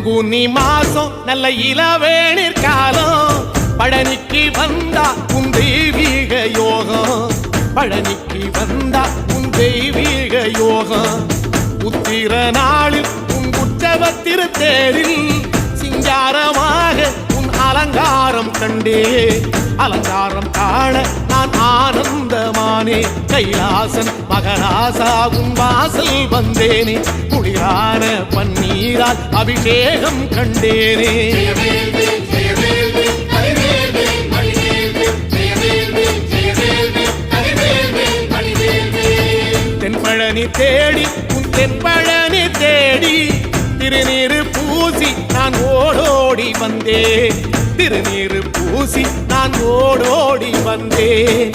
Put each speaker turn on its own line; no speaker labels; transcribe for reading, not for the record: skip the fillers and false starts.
பங்குனி மாசம் நல்ல இளவேணிற் காலம் பழனிக்கு வந்தா உன் தெய்வீக யோகம் பழனிக்கு வந்தா உன் தெய்வீக யோகம் உத்திர நாளில் உன் உற்சவ திருத்தேரில் சிங்காரமாக உன் அலங்காரம் கண்டே அலங்காரம் காண நான் ஆனந்தமானே கைலாசன் மகராசா உன் வாசல் வந்தேனே குளிரான பன்னீரால் அபிஷேகம் கண்டேனே தென்பழனி தேடி உன் தென்பழனி தேடி திருநீரு பூசி நான் ஓடோடி வந்தேன் திருநீரு பூசி நான் ஓடோடி வந்தேன்